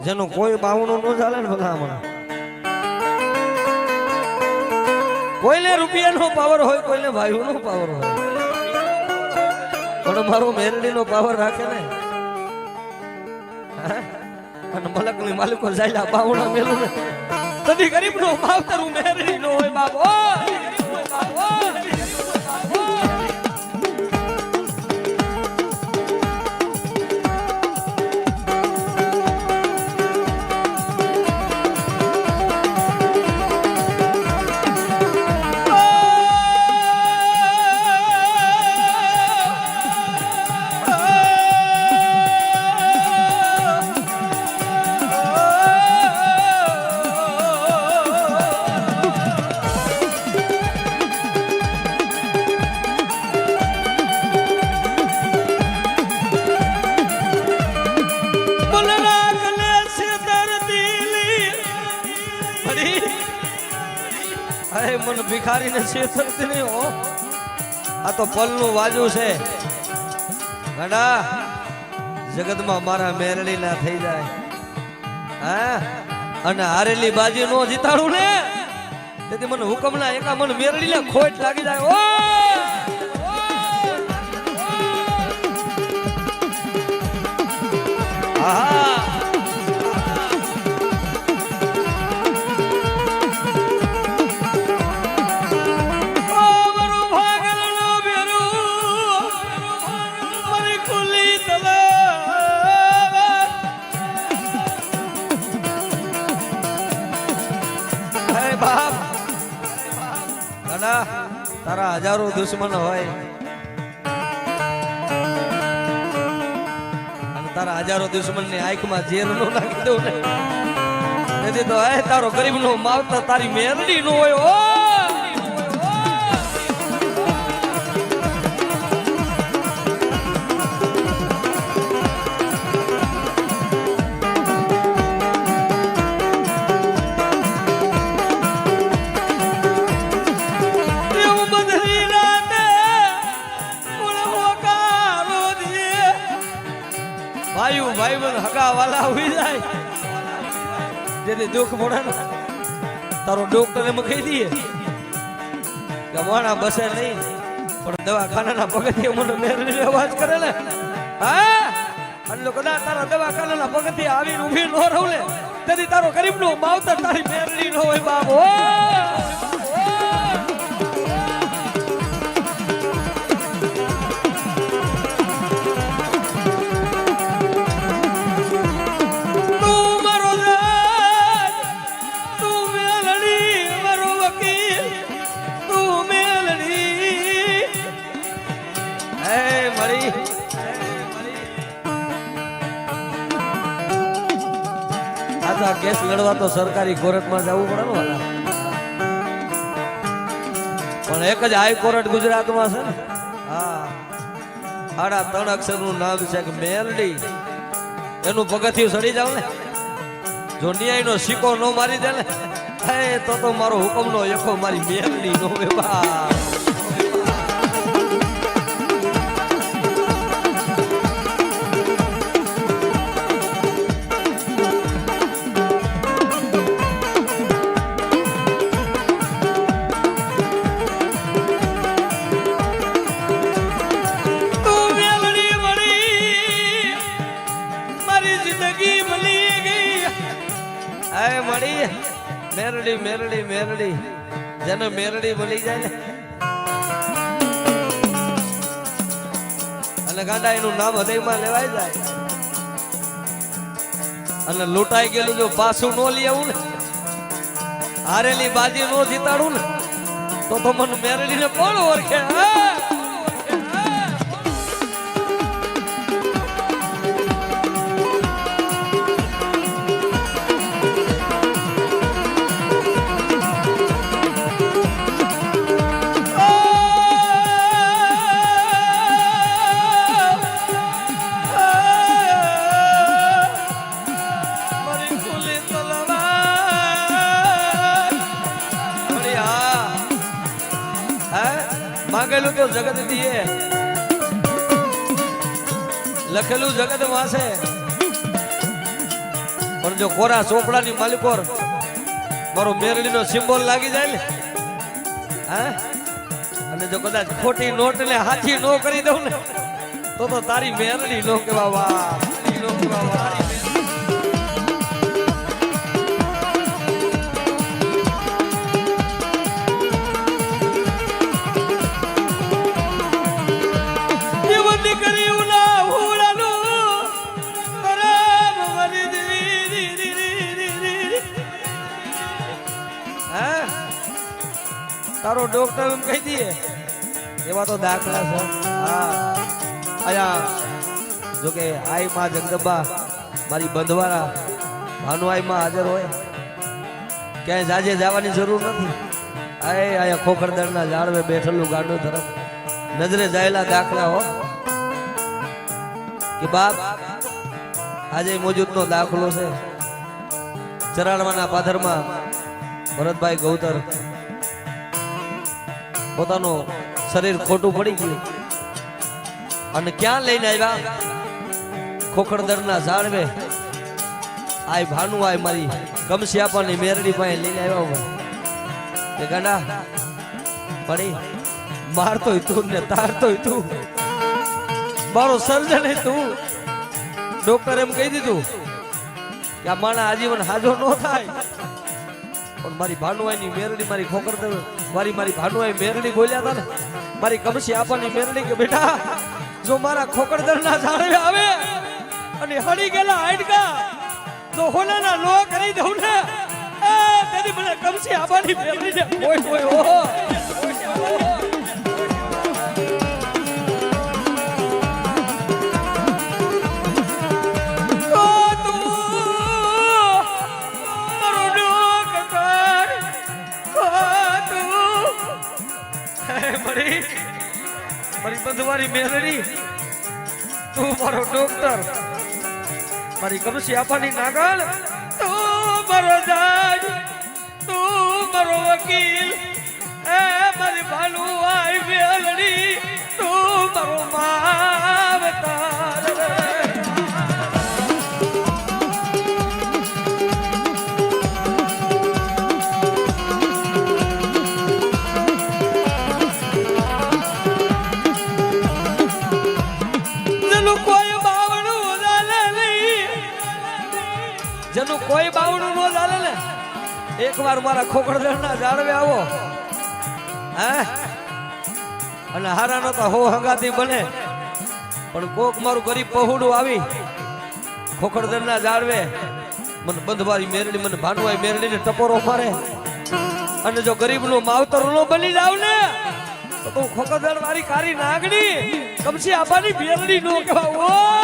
જેનું કોઈ બાવણું ન ચાલે ને ભલામણ. કોઈને રૂપિયાનો પાવર હોય, કોઈને ભાઈઓનો પાવર હોય, પણ મારો મેરડીનો પાવર રાખે ને. અને મલકની માલિકો જાય બાવણા મેલું ને તદી ગરીબનો માવતર મેરડીનો હોય બાપો. મન ભિખારીને છેતરતી નહીં હો. આ તો પલનું વાજુ છે ગાડા. જગતમાં મારા મેરડી ના થઈ જાય હા. અને હારેલી બાજી નો જીતાડું ને તેથી મને હુકમ ના એકા મને મેરડી ને ખોટ લાગી જાય. ઓ આહા તારા હજારો દુશ્મન હોય અને તારા હજારો દુશ્મન ની આંખમાં ઝેર નો નાખી દઉં ને તેથી તો તારો ગરીબ નો માવતર તારી મેરડી નો હોય. ઓ ભાઈ બન હગા વાલા હોઈ જાય જેથી દુઃખ પડે ને તારો ડોક્ટર એમ કહી દઈએ કે માણા બસે નહીં પણ દવાખાનાના પગથિયે મને મેરડી અવાજ કરે ને હા. અને કદાચ તારા દવાખાનાના પગથિયે આવીને ઊભી ન રહું ને તેથી તારો ગરીબનો માવતર તારી મેરડી નો હોય બાબો. કેસ લડવા તો સરકારી કોર્ટમાં જવું પડે ને વાલા. પણ એક જ હાઈકોર્ટ ગુજરાતમાં છે ને. હા 3 અક્ષરનું નામ છે કે મેરડી. એનું પગથિયું સડી જાવ ને જો ન્યાયનો સિક્કો ન મારી દે ને તો મારો હુકમનો એકો મારી મેરડી નો વેપા. મેરડી મેરડી મેરડી જેને મેરડી મળી જાય ને અને ગાંડા એનું નામ હૃદયમાં લેવાય જાય અને લૂંટાઈ ગયેલું જો પાછું ન લઈ આવું ને હારેલી બાજી નો જીતાડું ને તો મને મેરડી ને કોણ ઓળખે. માંગેલું તો જગત દીએ લખેલું જગત વાસે પણ જો કોરા ચોપડાની માલિકોર મારો મેરડીનો સિમ્બોલ લાગી જાય ને, હા, અને જો કદાચ ખોટી નોટ ને હાથી નો કરી દઉં ને તો તારી મેરડી નો કેવા વાહ, નો કેવા વાહ. તારો ડોક્ટર એમ કહી દઈએ એવા તો દાખલા છે. હા, અહીંયા જો કે આઈ માં જગદંબા મારી બંધવાળા ભાનુ આઈ માં હાજર હોય, ક્યાંય જાજે જવાની જરૂર નથી. અહીંયા ખોખરદરના ઝાડવે બેઠેલું ગાંડો તરફ નજરે જાયેલા દાખલા હો કે બાપ આજે મોજૂદનો દાખલો છે. ચરાડવાના પાથરમાં ભરતભાઈ ગૌતર પોતાનું શરીર ખોટું પડી ગયું અને ક્યાં લઈને આવ્યા? ખોખરદરના ઝાડવે આય ભાનુ આય મારી કમસિયાપાની મેરડી પાસે લઈને આવ્યા. તે ગાંડા પડી મારતોય તું ને તારતોય તું, મારો સર્જન તું. ડોક્ટર એમ કહી દીધું કે આ માણા આજીવન હાજો ન થાય, પણ મારી ભાનુઆઈની મેરડી મારી ખોખરદર મારી ભાનુઆઈ મેરડી બોલ્યા હતા ને, મારી કમસી આપવાની મેરડી કે બેટા જો મારા ખોખરદરના ઝાડવે આવે અને હળી ગયેલા હાડકા જો હોનાના લો કરી દઉં ને તેની મને કમસી આપવાની મેરડી ને ઓય ઓય ઓ મારી બંધવારી મેરડી, તું મારો ડોક્ટર, મારી કમસી આપવાની નાગલ, તું મારો જજ, તું મારો વકીલ, એ મારી ભાનુઆઈ મેરડી, તું મારો માવતર. જેનું કોઈ બાવણું ન ચાલે ને, એકવાર મારા ખોખરદરના ઝાડવે આવો, હે, અને હારા નતા હો હંગાતી બને, પણ કોક મારું ગરીબ પહોળું આવી ખોખરદરના ઝાડવે મને બંધવારી મેરડી મને ભાનુઆઈ મેરડીને ટપોરો મારે, અને જો ગરીબનું માવતર ન બની જાવ ને તો તું ખોખરદર વાળી કારી નાગડી કમસી આબાની મેરડી નો કહેવા.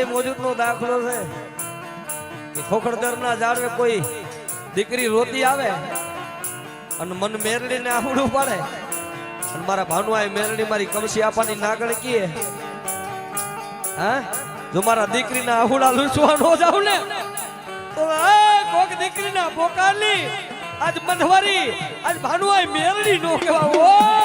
મોજૂદનો દાખલો છે કે ખોખરદરના ઝાડવે કોઈ દીકરી રોતી આવે અને મન મેરડીને આહુડું પાડે અને મારા ભાનુઆઈ મેરડી મારી કમસી આપવાની નાગણ કીએ, હા, જો મારા દીકરીના આહુડા લૂછવા ન જાવ ને તો કોક દીકરીના બોકાલી આજ બંધવારી આજ ભાનુઆઈ મેરડી નો કહેવા.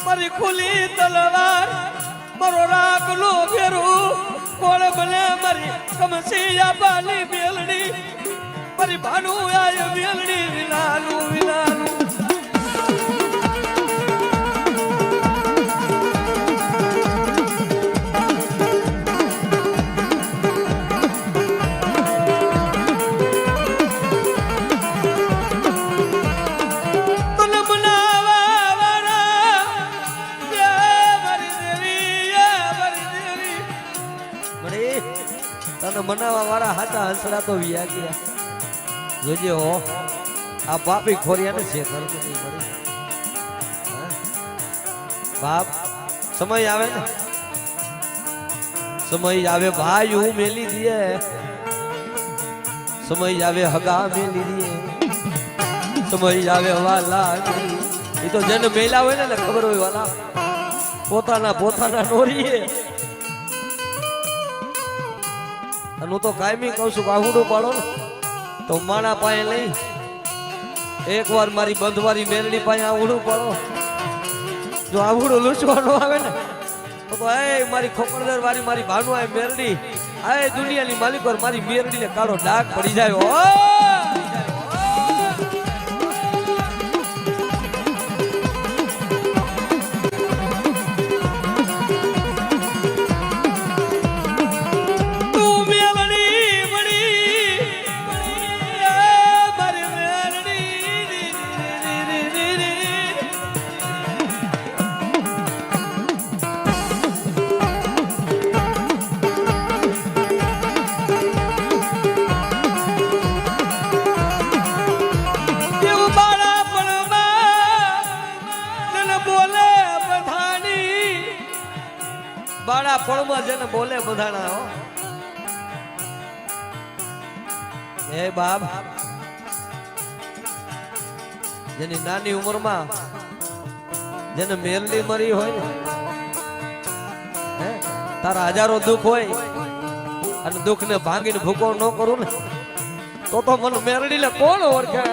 મારી ખુલી તલવાર મારો રાખલો ફેરું કોણ બને મારી કમસી આબાની મેલડી મારી ભાનુ આય મેલડી વિનાનું વિનાનું. તને મનાવા વાળા હાચા હંસડા તો વ્યા ગયા જોજે હો આ પાપી ખોરિયાને છે કરતું નહીં મળે બાપ સમય આવે ને સમય આવે ભાઈ હું મેલી દીએ સમય આવે હગા મેલી દીએ સમય આવે વાલા એ તો જેને મેલા હોય ને ખબર હોય વાલા પોતાના નોરીએ અને હું તો કાયમી કહું છું બાહુડું પાડો ને તો માણા પાસે લઈ એક વાર મારી બંધવારી મેરડી પાસે આવડું પાડો જો આવડું લૂછવાનું આવે ને તો એ મારી ખોપરદર વાળી મારી ભાનુ આ મેરડી આ દુનિયાની માલિક પર મારી મેરડીને કાળો ડાઘ પડી જાય બાળા પડમાં જેને બોલે બધાના હો એ બાપ જેની નાની ઉંમરમાં જેને મેરડી મરી હોય ને તારા હજારો દુઃખ હોય અને દુઃખ ને ભાંગીને ભૂકો ન કરું ને તો મને મેરડી ને કોણ ઓળખે